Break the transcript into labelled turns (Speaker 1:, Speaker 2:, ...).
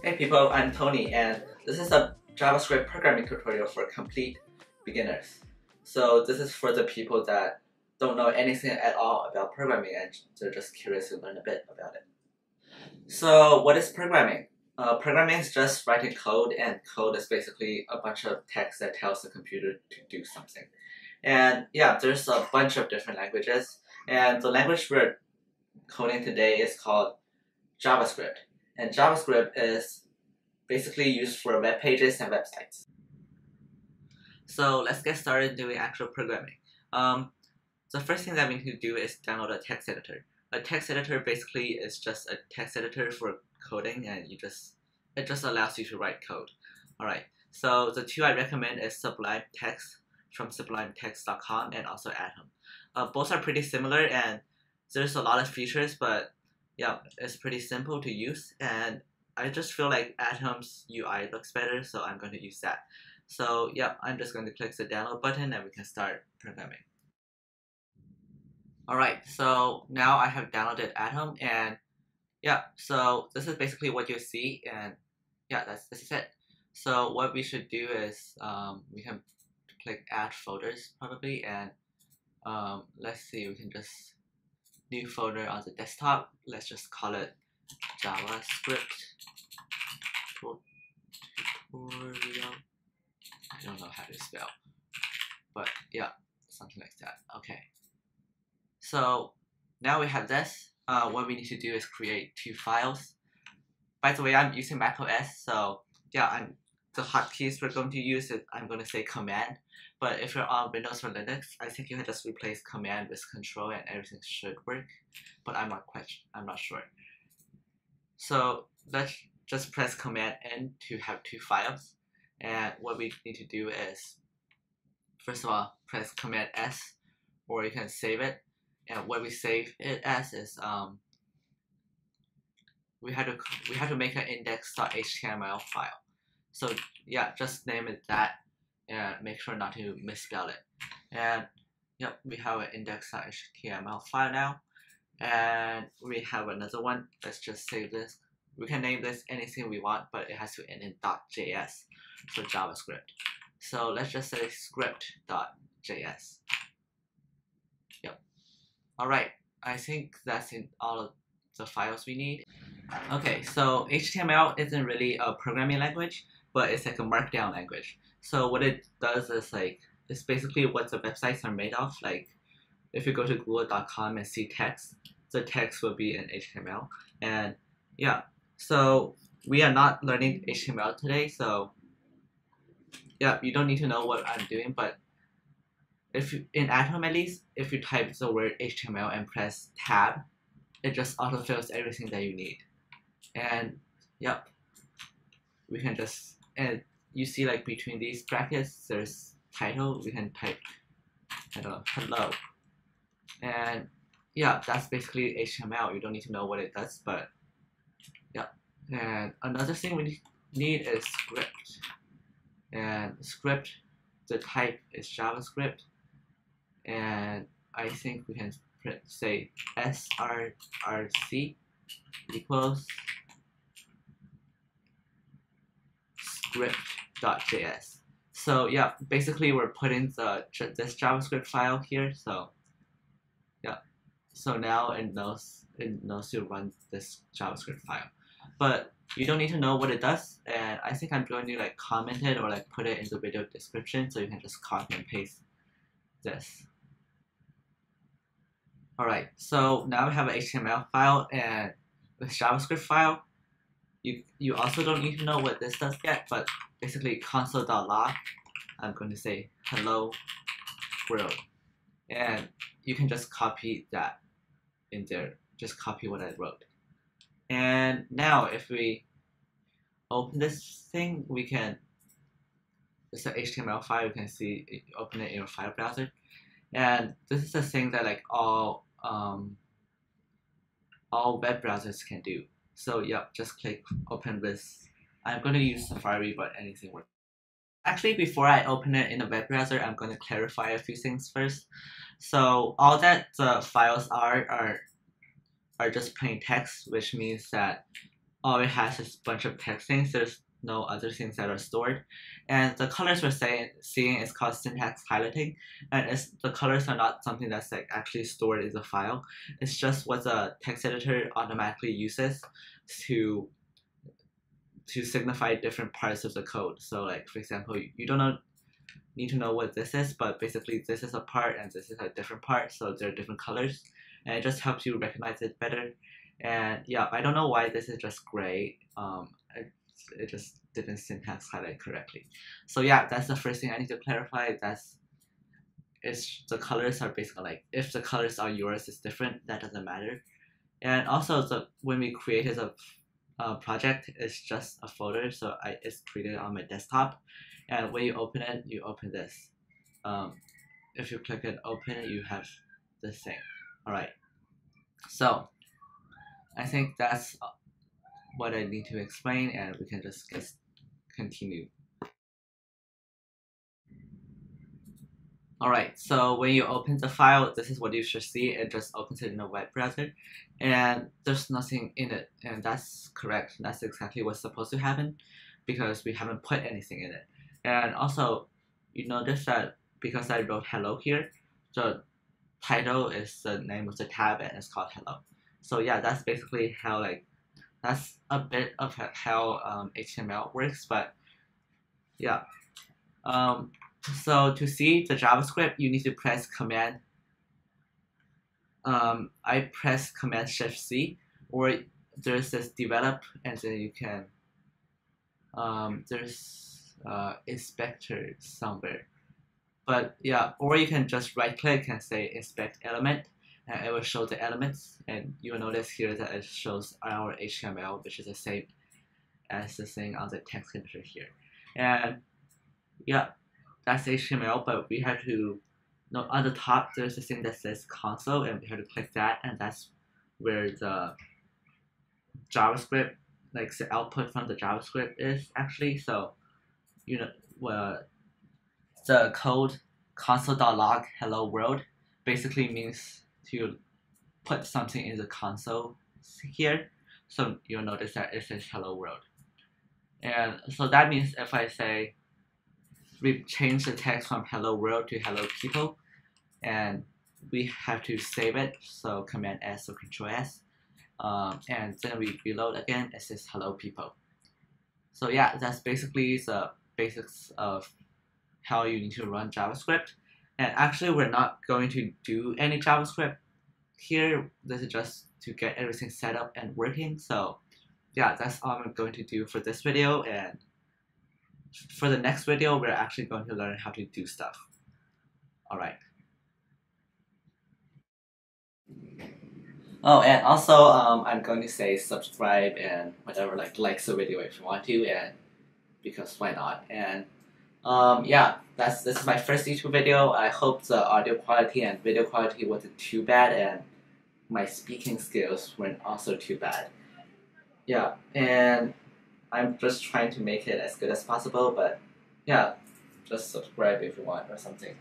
Speaker 1: Hey people, I'm Tony and this is a JavaScript programming tutorial for complete beginners. So this is for the people that don't know anything at all about programming and they're just curious to learn a bit about it. So what is programming? Programming is just writing code, and code is basically a bunch of text that tells the computer to do something. And yeah, there's a bunch of different languages, and the language we're coding today is called JavaScript. And JavaScript is basically used for web pages and websites. So let's get started doing actual programming. The first thing that we need to do is download a text editor. A text editor basically is just a text editor for coding, and it just allows you to write code. Alright, so the two I recommend is Sublime Text from sublimetext.com and also Atom. Both are pretty similar and there's a lot of features, but yeah, it's pretty simple to use, and I just feel like Atom's UI looks better, so I'm going to use that. So yeah, I'm just going to click the download button and we can start programming. Alright, so now I have downloaded Atom, and yeah, so this is basically what you see, and yeah, this is it. So what we should do is we can click add folders probably, and let's see, we can just new folder on the desktop. Let's just call it JavaScript tutorial. I don't know how to spell, but yeah, something like that. Okay. So now we have this. What we need to do is create two files. By the way, I'm using macOS, so yeah, the hotkeys we're going to use is I'm going to say command. But if you're on Windows or Linux, I think you can just replace command with control and everything should work. But I'm not sure. So let's just press command N to have two files. And what we need to do is, first of all, press command S, or you can save it. And what we save it as is we had to make an index.html file. So yeah, just name it that and make sure not to misspell it. And yep, we have an index.html file now, and we have another one. Let's just save this. We can name this anything we want, but it has to end in .js, so JavaScript. So let's just say script.js. Yep. Alright, I think that's in all of the files we need. Okay, so HTML isn't really a programming language, but it's like a markdown language. So what it does is it's basically what the websites are made of. Like if you go to google.com and see text, the text will be in HTML. And yeah, so we are not learning HTML today, so yeah, you don't need to know what I'm doing, but if you, in Atom at least, if you type the word HTML and press tab, it just autofills everything that you need. And yep, we can just, and you see like between these brackets there's title. We can type hello, and yeah, that's basically HTML. You don't need to know what it does, but yeah. And another thing we need is script, and script, the type is JavaScript, and I think we can say src equals script.js. So yeah, basically we're putting this JavaScript file here. So yeah, so now it knows to run this JavaScript file, but you don't need to know what it does. And I think I'm going to like comment it or like put it in the video description, so you can just copy and paste this. Alright, so now we have an HTML file and the JavaScript file. You also don't need to know what this does yet, but basically console.log, I'm going to say hello world, and you can just copy that in there. Just copy what I wrote. And now if we open this thing, we can, it's an HTML file. You can see open it in your file browser, and this is the thing that like all web browsers can do. So yeah, just click open with, I'm going to use Safari, but anything works. Actually, before I open it in a web browser, I'm going to clarify a few things first. So all that the files are just plain text, which means that all it has is a bunch of text things. There's no other things that are stored, and the colors we're seeing is called syntax highlighting, and the colors are not something that's like actually stored in the file. It's just what the text editor automatically uses to signify different parts of the code. So like for example, you don't need to know what this is, but basically this is a part and this is a different part, so they're different colors, and it just helps you recognize it better. And yeah, I don't know why this is just gray. It just didn't syntax highlight correctly. So yeah, that's the first thing I need to clarify. The colors are basically like, if the colors are yours, it's different. That doesn't matter. And also, when we created a project, it's just a folder, so it's created on my desktop. And when you open it, you open this. If you click it, open it, you have this thing. All right. So I think that's what I need to explain, and we can just continue. Alright, so when you open the file, this is what you should see. It just opens it in a web browser, and there's nothing in it, and that's correct. That's exactly what's supposed to happen, because we haven't put anything in it. And also, you notice that because I wrote hello here, the title is the name of the tab, and it's called hello. So yeah, that's basically how, like, that's a bit of how HTML works, but yeah. So to see the JavaScript, you need to press Command. I press Command Shift C, or there's this develop, and then you can. There's inspector somewhere, but yeah, or you can just right click and say inspect element, and it will show the elements, and you'll notice here that it shows our HTML, which is the same as the thing on the text editor here, and yeah. That's HTML, but we have to, on the top there's a thing that says console, and we have to click that, and that's where the JavaScript, like the output from the JavaScript is actually. So, the code console.log hello world basically means to put something in the console here. So you'll notice that it says hello world. And so that means if I say, we change the text from hello world to hello people, and we have to save it, so Command S or Control S, and then we reload again, it says hello people. So yeah, that's basically the basics of how you need to run JavaScript. And actually, we're not going to do any JavaScript here. This is just to get everything set up and working. So yeah, that's all I'm going to do for this video, and for the next video, we're actually going to learn how to do stuff. Alright. Oh, and also, I'm going to say subscribe and whatever, like the video if you want to, and because why not? And yeah, this is my first YouTube video. I hope the audio quality and video quality wasn't too bad, and my speaking skills weren't also too bad. Yeah, and I'm just trying to make it as good as possible, but yeah, just subscribe if you want or something.